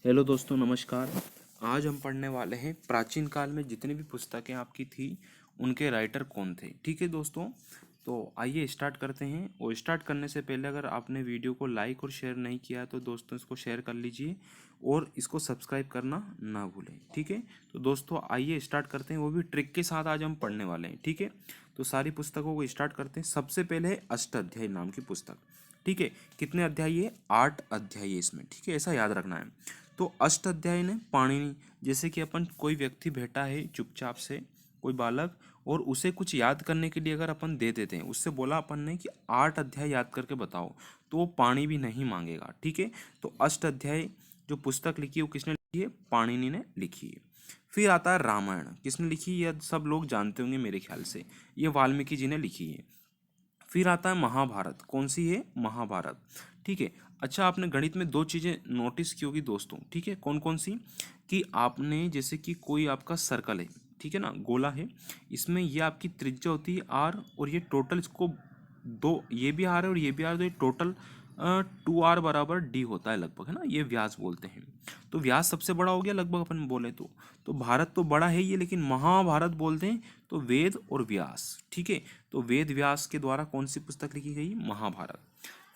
Hello दोस्तों, नमस्कार। आज हम पढ़ने वाले हैं प्राचीन काल में जितनी भी पुस्तकें आपकी थी उनके राइटर कौन थे। ठीक है दोस्तों, तो आइए स्टार्ट करते हैं। और स्टार्ट करने से पहले अगर आपने वीडियो को लाइक और शेयर नहीं किया है तो दोस्तों इसको शेयर कर लीजिए और इसको सब्सक्राइब करना ना भूलें। ठीक है, तो दोस्तों आइए स्टार्ट करते हैं, वो भी ट्रिक के साथ आज हम पढ़ने वाले हैं। ठीक है, तो सारी पुस्तकों को स्टार्ट करते हैं। सबसे पहले है अष्टाध्यायी नाम की पुस्तक। ठीक है, कितने अध्याय है? 8 अध्याय है इसमें। ठीक है, ऐसा याद रखना है। तो अष्ट अध्याय ने पाणिनि, जैसे कि अपन कोई व्यक्ति बैठा है चुपचाप से, कोई बालक, और उसे कुछ याद करने के लिए अगर अपन दे देते हैं, उससे बोला अपन ने कि 8 अध्याय याद करके बताओ, तो वो पानी भी नहीं मांगेगा। ठीक है, तो अष्ट अध्याय जो पुस्तक लिखी है वो किसने लिखी है? पाणिनि ने लिखी है। फिर आता है रामायण। किसने लिखी है? यह सब लोग जानते होंगे मेरे ख्याल से, ये वाल्मीकि जी ने लिखी है। फिर आता है महाभारत। कौन सी है? महाभारत। ठीक है। अच्छा, आपने गणित में दो चीजें नोटिस की होगी दोस्तों। ठीक है, कौन कौन सी? कि आपने जैसे कि कोई आपका सर्कल है, ठीक है ना, गोला है, इसमें ये आपकी त्रिज्या होती है आर, और ये टोटल इसको दो, ये भी आर है और ये भी आर, तो ये टोटल 2r बराबर डी होता है लगभग, है ना, ये व्यास बोलते हैं। तो व्यास सबसे बड़ा हो गया लगभग अपन बोले तो भारत तो बड़ा है ये, लेकिन महाभारत बोलते हैं तो वेद और व्यास। ठीक है, तो वेद व्यास के द्वारा कौन सी पुस्तक लिखी गई? महाभारत।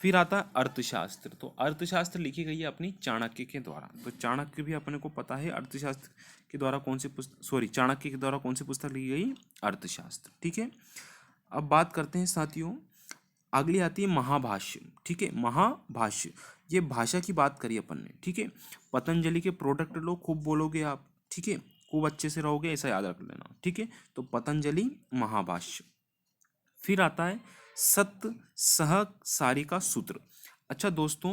फिर आता है अर्थशास्त्र। तो अर्थशास्त्र लिखी गई है अपनी चाणक्य के द्वारा। तो चाणक्य भी अपने को पता है अर्थशास्त्र के द्वारा कौन सी पुस्तक, सॉरी, चाणक्य के द्वारा कौन सी पुस्तक लिखी गई? अर्थशास्त्र। ठीक है, अब बात करते हैं साथियों, अगली आती है महाभाष्य। ठीक है, महाभाष्य, ये भाषा की बात करी अपन ने। ठीक है, पतंजलि के प्रोडक्ट लो, खूब बोलोगे आप। ठीक है, खूब अच्छे से रहोगे, ऐसा याद रख लेना। ठीक है, तो पतंजलि महाभाष्य। फिर आता है सत्य सह सारिका सूत्र। अच्छा दोस्तों,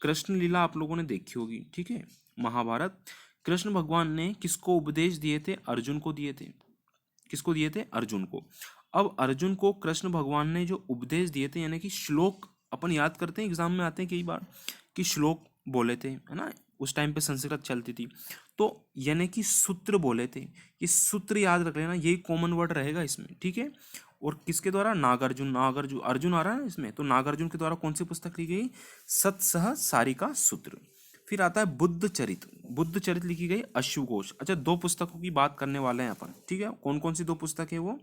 कृष्ण लीला आप लोगों ने देखी होगी। ठीक है, महाभारत, कृष्ण भगवान ने किसको उपदेश दिए थे? अर्जुन को दिए थे। किसको दिए थे? अर्जुन को। अब अर्जुन को कृष्ण भगवान ने जो उपदेश दिए थे, यानी कि श्लोक, अपन याद करते हैं, एग्जाम में आते हैं कई बार कि श्लोक बोले थे, है ना, उस टाइम पे संस्कृत चलती थी, तो यानी कि सूत्र बोले थे। ये सूत्र याद रख लेना, यही कॉमन वर्ड रहेगा इसमें। ठीक है, और किसके द्वारा? नागार्जुन। नागार्जुन, अर्जुन आ रहा है ना इसमें, तो नागार्जुन के द्वारा कौन सी पुस्तक लिखी गई? सत्सह सारिका सूत्र। फिर आता है बुद्ध चरित। बुद्ध चरित लिखी गई अश्वघोष। अच्छा, दो पुस्तकों की बात करने वाले हैं अपन। ठीक है, कौन कौन सी दो पुस्तक है वो?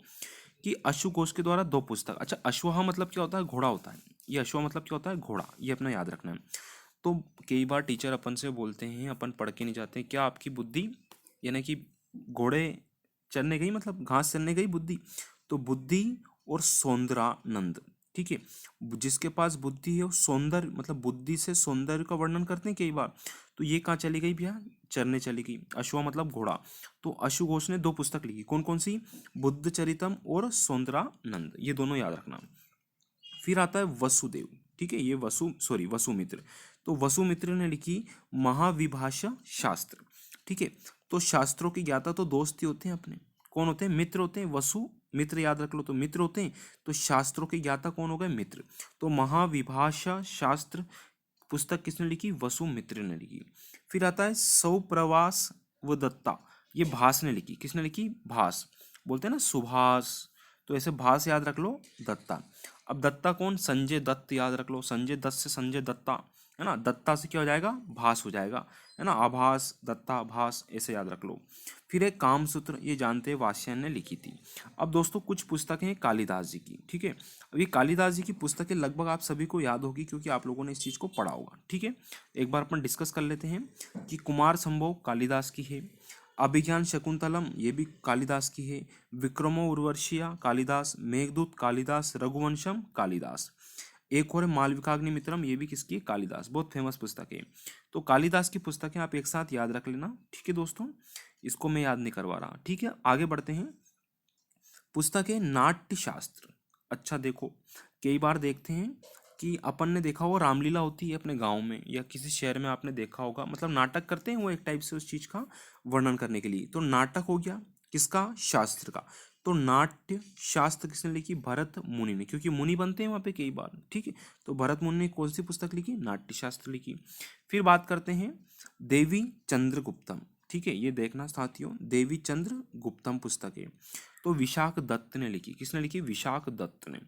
कि अश्वघोष के द्वारा दो पुस्तक। अच्छा, अश्वहा मतलब क्या होता है? घोड़ा होता है। ये अश्वा मतलब क्या होता है? घोड़ा। ये अपना याद रखना है। तो कई बार टीचर अपन से बोलते हैं, अपन पढ़ के नहीं जाते, क्या आपकी बुद्धि, यानी कि घोड़े चरने गई, मतलब घास चरने गई बुद्धि? तो बुद्धि और सौंदरानंद। ठीक है, जिसके पास बुद्धि है वो सौंदर्य, मतलब बुद्धि से सौंदर्य का वर्णन करते हैं कई बार, तो ये कहाँ चली गई भैया? चरने चली गई। अश्वा मतलब घोड़ा। तो अशु घोष ने दो पुस्तक लिखी, कौन कौन सी? बुद्ध चरितम और सौंदरानंद, ये दोनों याद रखना। फिर आता है वसुदेव। ठीक है, ये वसुमित्र। तो वसुमित्र ने लिखी महाविभाषा शास्त्र। ठीक है, तो शास्त्रों की ज्ञाता तो दोस्त ही होते हैं अपने। कौन होते हैं? मित्र होते हैं। वसु मित्र याद रख लो, तो मित्र होते हैं। तो शास्त्रों के ज्ञाता कौन हो गए? मित्र। तो महाविभाषा शास्त्र पुस्तक किसने लिखी? वसुमित्र ने लिखी। फिर आता है सौप्रवास व दत्ता। ये भास ने लिखी। किसने लिखी? भास। बोलते हैं ना सुभाष, तो ऐसे भास याद रख लो, दत्ता। अब दत्ता कौन? संजय दत्त याद रख लो। संजय दत्त से संजय दत्ता, है ना, दत्ता से क्या हो जाएगा? भास हो जाएगा, है ना, आभास, दत्ता, भास, ऐसे याद रख लो। फिर एक कामसूत्र, ये जानते हैं वात्स्यायन ने लिखी थी। अब दोस्तों कुछ पुस्तकें हैं कालिदास जी की। ठीक है, अब ये कालिदास जी की पुस्तकें लगभग आप सभी को याद होगी, क्योंकि आप लोगों ने इस चीज़ को पढ़ा होगा। ठीक है, एक बार अपन डिस्कस कर लेते हैं कि कुमार संभव कालिदास की है, अभिज्ञान शकुंतलम ये भी कालिदास की है, विक्रमो उर्वशिया कालिदास, मेघदूत कालिदास, रघुवंशम कालिदास। एक और है मालविकाग्निमित्रम, ये भी किसकी है? कालिदास। बहुत फेमस पुस्तक है। तो कालिदास की पुस्तकें आप एक साथ याद रख लेना। ठीक है दोस्तों, इसको मैं याद नहीं करवा रहा। ठीक है, आगे बढ़ते हैं। पुस्तक है नाट्य शास्त्र। अच्छा देखो, कई बार देखते हैं कि अपन ने देखा होगा रामलीला होती है अपने गांव में या किसी शहर में, आपने देखा होगा, मतलब नाटक करते हैं वो एक टाइप से उस चीज का वर्णन करने के लिए। तो नाटक हो गया किसका? शास्त्र का। तो नाट्य शास्त्र किसने लिखी? भरत मुनि ने, क्योंकि मुनि बनते हैं वहां पे कई बार। ठीक है, तो भरत मुनि ने कौन सी पुस्तक लिखी? नाट्य शास्त्र लिखी। फिर बात करते हैं देवी चंद्रगुप्तम। ठीक है, ये देखना साथियों, देवी चंद्र गुप्तम पुस्तक है। तो विशाख दत्त ने लिखी, किसने लिखी? विशाख दत्त ने।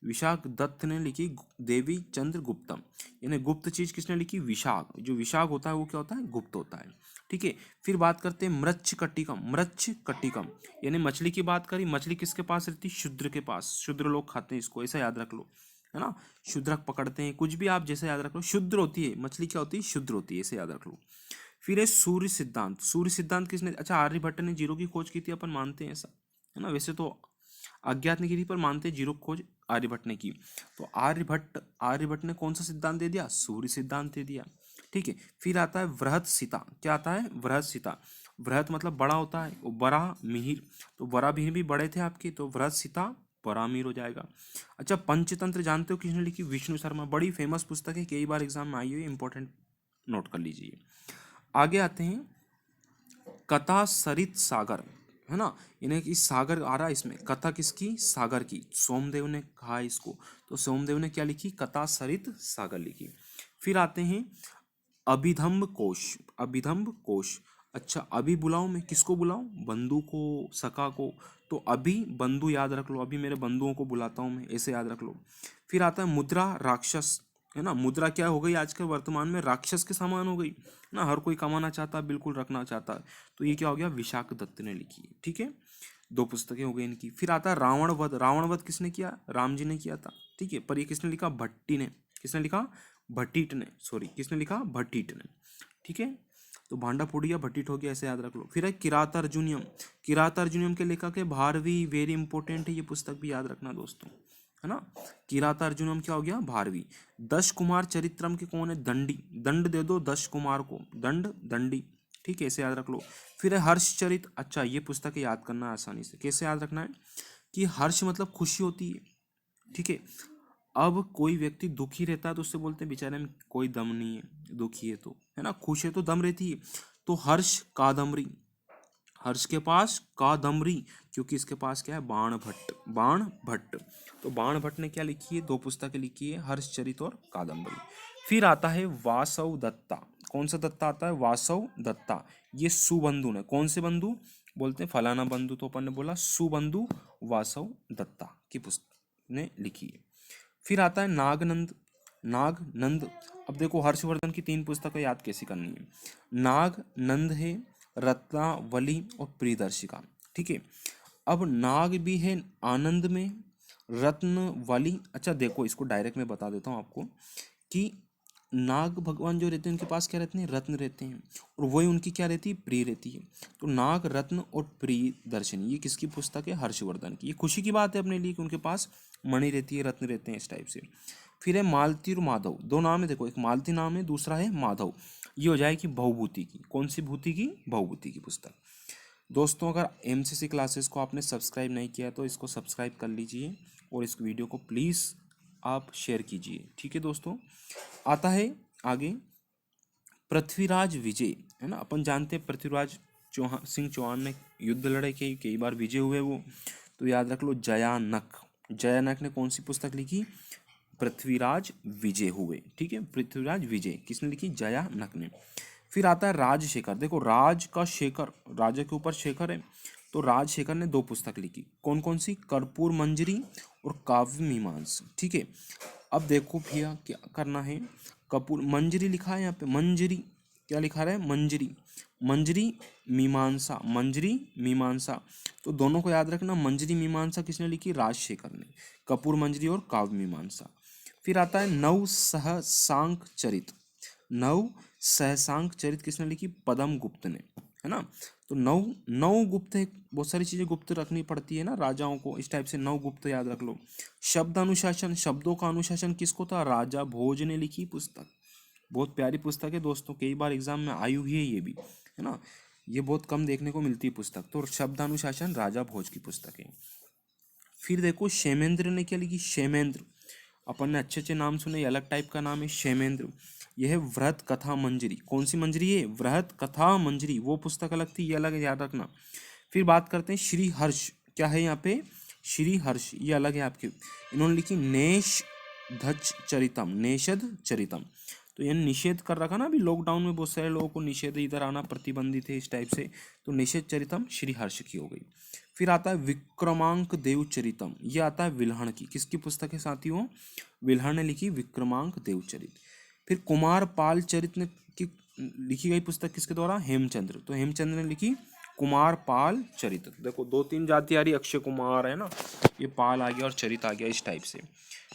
विशाख दत्त ने लिखी देवी चंद्र गुप्तम, यानी गुप्त चीज किसने लिखी? विशाख। जो विशाख होता है वो क्या होता है? गुप्त होता है। ठीक है, फिर बात करते हैं मृच्छकटिकम। मृच्छकटिकम यानी मछली की बात करी, मछली किसके पास रहती? शूद्र के पास। शूद्र लोग खाते हैं इसको, ऐसा याद रख लो, है ना। शूद्रक पकड़ते हैं, कुछ भी आप जैसे याद रख लो, शुद्र होती है मछली, क्या होती है? शुद्र होती है, ऐसे याद रख लो। फिर है सूर्य सिद्धांत। सूर्य सिद्धांत किसने? अच्छा, आर्यभट्ट ने जीरो की खोज की थी, अपन मानते हैं ऐसा, है ना। वैसे तो अज्ञात ने की थी, पर मानते हैं जीरो की खोज आर्यभट्ट ने की। तो आर्यभट्ट ने कौन सा सिद्धांत दे दिया? सूर्य सिद्धांत दे दिया। ठीक है, फिर आता है बृहस्पति। क्या आता है? बृहस्पति। बृहत मतलब बड़ा होता है, वो बड़ा मिहिर, तो बड़ा मिहिर भी बड़े थे आपके, तो बृहस्पति बड़ा मिहिर हो जाएगा। अच्छा, पंचतंत्र जानते हो किसने लिखी? विष्णु शर्मा। बड़ी फेमस पुस्तक है, कई बार एग्जाम में आई हुई, इंपॉर्टेंट नोट कर लीजिए। आगे आते हैं कथा सरित सागर, है ना। इन्हें कि सागर आ रहा है इसमें, कथा किसकी? सागर की। सोमदेव ने कहा है इसको, तो सोमदेव ने क्या लिखी? कथा सरित सागर लिखी। फिर आते हैं अभिधम्ब कोश। अभिधम्ब कोश। अच्छा, अभी बुलाऊं मैं किसको बुलाऊं? बंधु को, सखा को। तो अभी बंधु याद रख लो, अभी मेरे बंधुओं को बुलाता हूं मैं, ऐसे याद रख लो। फिर आता है मुद्रा राक्षस, है ना। मुद्रा क्या हो गई आजकल वर्तमान में? राक्षस के समान हो गई, है ना। हर कोई कमाना चाहता है, बिल्कुल रखना चाहता है। तो ये क्या हो गया? विशाख दत्त ने लिखी है। ठीक है, दो पुस्तकें हो गई इनकी। फिर आता है रावण वध। रावण वध किसने किया? राम जी ने किया था। ठीक है, पर ये किसने लिखा? भट्टी ने। किसने लिखा? भट्टिट ने, सॉरी, किसने लिखा? भट्टिट ने। ठीक है, तो भांडा फूट गया, भट्टिट हो गया, ऐसे याद रख लो। फिर है किरात अर्जुनियम। किरात अर्जुनियम के लेखक है भारवी, वेरी इंपॉर्टेंट है ये पुस्तक भी, याद रखना दोस्तों, है ना। किरात अर्जुनम क्या हो गया? भारवी। दश कुमार चरित्रम के कौन है? दंडी। दंड दे दो 10 कुमार को, दंड दंडी। ठीक है, ऐसे याद रख लो। फिर है हर्षचरित। अच्छा, ये पुस्तक याद करना है आसानी से, कैसे याद रखना है कि हर्ष मतलब खुशी होती है। ठीक है, अब कोई व्यक्ति दुखी रहता है तो उससे बोलते हैं बेचारे में कोई दम नहीं है, दुखी है तो, है ना। खुश है तो दम रहती है। तो हर्ष कादम्बरी, हर्ष के पास कादम्बरी, क्योंकि इसके पास क्या है? बाण भट्ट। बाण भट्ट। तो बाण भट्ट ने क्या लिखी है? दो पुस्तकें लिखी है, हर्षचरित और कादम्बरी। फिर आता है वासव दत्ता। कौन सा दत्ता आता है? वासव दत्ता। ये सुबंधु ने, कौन से बंधु? बोलते हैं फलाना बंधु, तो अपन ने बोला सुबंधु वासव दत्ता की पुस्तक ने लिखी है। फिर आता है नागनंद। नागनंद। अब देखो, हर्षवर्धन की 3 पुस्तकें याद कैसे करनी है। नागनंद है, रत्नावली और प्रियदर्शिका। ठीक है, अब नाग भी है आनंद में, रत्नवली। अच्छा देखो, इसको डायरेक्ट मैं बता देता हूँ आपको कि नाग भगवान जो रहते हैं उनके पास क्या रहते हैं? रत्न रहते हैं, और वही उनकी क्या रहती है? प्रिय रहती है। तो नाग, रत्न और प्रिय दर्शनी, ये किसकी पुस्तक है? हर्षवर्धन की। ये खुशी की बात है अपने लिए कि उनके पास मणि रहती है, रत्न रहते हैं, इस टाइप से। फिर है मालती और माधव। 2 नाम है देखो, एक मालती नाम है, दूसरा है माधव। ये हो जाएगी बहुभूति की। कौन सी भूति की? बहुभूति की पुस्तक। दोस्तों, अगर एमसीसी क्लासेस को आपने सब्सक्राइब नहीं किया तो इसको सब्सक्राइब कर लीजिए, और इस वीडियो को प्लीज़ आप शेयर कीजिए। ठीक है दोस्तों, आता है आगे पृथ्वीराज विजय, है ना। अपन जानते हैं पृथ्वीराज सिंह चौहान ने युद्ध लड़े, कई बार विजय हुए वो, तो याद रख लो जयानक। जयानक ने कौन सी पुस्तक लिखी? पृथ्वीराज विजय हुए। ठीक है, पृथ्वीराज विजय किसने लिखी? जयानक ने। फिर आता है राजशेखर। देखो, राज का शेखर, राजा के ऊपर शेखर है, तो राजशेखर ने 2 पुस्तक लिखी। कौन कौन सी? कर्पूर मंजरी और काव्य मीमांसा। ठीक है, अब देखो भैया क्या करना है। कपूर मंजरी लिखा है यहाँ पे, मंजरी क्या लिखा रहा है? मंजरी। मंजरी मीमांसा, मंजरी मीमांसा। तो दोनों को याद रखना, मंजरी मीमांसा किसने लिखी? राजशेखर ने। कपूर मंजरी और काव्य मीमांसा। फिर आता है नव सहसांक चरित। नव सहसांक चरित किसने लिखी? पदम गुप्त ने, है ना। तो नव गुप्त है, बहुत सारी चीजें गुप्त रखनी पड़ती है ना राजाओं को, इस टाइप से नव गुप्त याद रख लो। शब्द अनुशासन, शब्दों का अनुशासन किसको था? राजा भोज ने लिखी पुस्तक। बहुत प्यारी पुस्तक है दोस्तों, कई बार एग्जाम में आई हुई है ये भी, है ना। ये बहुत कम देखने को मिलती है पुस्तक, तो शब्दानुशासन राजा भोज की पुस्तक है। फिर देखो क्षेमेंद्र ने क्या लिखी? क्षेमेंद्र, अपन ने अच्छे अच्छे नाम सुने, अलग टाइप का नाम है क्षेमेंद्र। यह है वृहत कथा मंजरी। कौन सी मंजरी है? वृहत कथा मंजरी, वो पुस्तक अलग थी, ये अलग है, याद रखना। फिर बात करते हैं श्री हर्ष। क्या है यहाँ पे? श्री हर्ष, ये अलग है आपके। इन्होंने लिखी नेश धच चरितम, नेषद चरितम। तो ये निषेध कर रखा ना, अभी लॉकडाउन में बहुत सारे लोगों को निषेध, इधर आना प्रतिबंधित है इस टाइप से, तो निषेध चरितम श्रीहर्ष की हो गई। फिर आता है विक्रमांक देव चरितम, ये आता है विल्हण की। किसकी पुस्तक है साथियों? विल्हण ने लिखी विक्रमांक देव चरित। फिर कुमार पाल चरित ने की लिखी गई पुस्तक किसके द्वारा? हेमचंद्र। तो हेमचंद्र ने लिखी कुमार पाल चरित। देखो 2-3 जाति आ रही, अक्षय कुमार है ना, ये पाल आ गया और चरित आ गया इस टाइप से।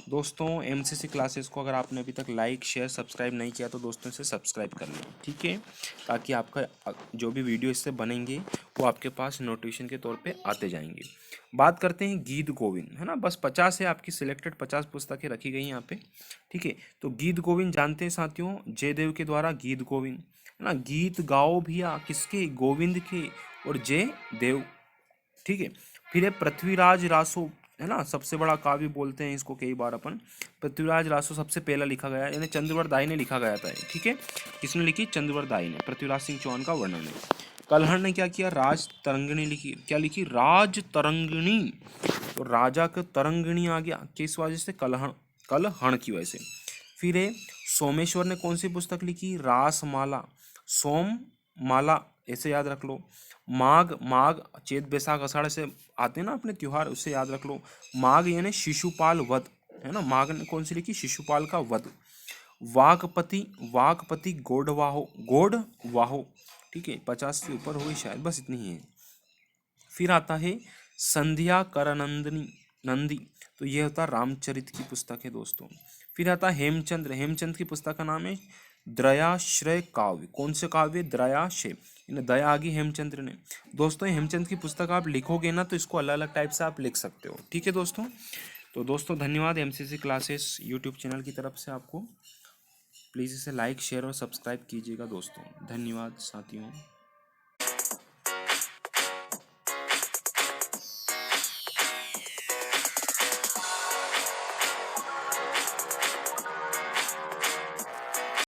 दोस्तों एमसीसी क्लासेस को अगर आपने अभी तक लाइक शेयर सब्सक्राइब नहीं किया तो दोस्तों से सब्सक्राइब कर लें, ठीक है, ताकि आपका जो भी वीडियो इससे बनेंगे वो आपके पास नोटिफिकेशन के तौर पे आते जाएंगे। बात करते हैं गीत गोविंद, है ना, बस 50 है आपकी सिलेक्टेड 50 पुस्तकें रखी गई यहाँ पे, ठीक है। तो गीत गोविंद जानते हैं साथियों, जयदेव के द्वारा गीत गोविंद, है ना, गीत गाओ भैया किसके? गोविंद के और जय देव, ठीक है। फिर है पृथ्वीराज रासो, है ना, सबसे बड़ा काव्य बोलते हैं इसको कई बार अपन। पृथ्वीराज रासो सबसे पहला लिखा गया, यानी चंद्रवर दाई ने लिखा गया था, ठीक है। किसने लिखी? चंद्रवर दाई ने। पृथ्वीराज सिंह चौहान का वर्णन है। कल्हण ने क्या किया? राज तरंगिणी लिखी। क्या लिखी? राज तरंगिणी। तो राजा का तरंगिणी आ गया किस वजह से? कलहण की वजह से। फिर है सोमेश्वर ने कौन सी पुस्तक लिखी? रासमाला। सोम माला ऐसे याद रख लो। माघ, माघ चैत बैसाख आषाढ़ से आते हैं ना अपने त्योहार, उससे याद रख लो। माघ यानी शिशुपाल वध, है ना, माघ ने कौन सी लिखी? शिशुपाल का वध। वाघपति, वाघपति गोडवाहो, ठीक है, 50 से ऊपर हो गई शायद, बस इतनी ही है। फिर आता है संध्या करनंदनी नंदी, तो यह होता है रामचरित की पुस्तक है दोस्तों। फिर आता है हेमचंद्र, हेमचंद की पुस्तक का नाम है दयाश्रय काव्य। कौन से काव्य? दयाश्रय, दया आ गई हेमचंद्र ने। दोस्तों हेमचंद की पुस्तक आप लिखोगे ना तो इसको अलग अलग टाइप से आप लिख सकते हो, ठीक है दोस्तों। तो दोस्तों धन्यवाद एमसीसी क्लासेस यूट्यूब चैनल की तरफ से आपको। प्लीज़ इसे लाइक शेयर और सब्सक्राइब कीजिएगा दोस्तों। धन्यवाद साथियों।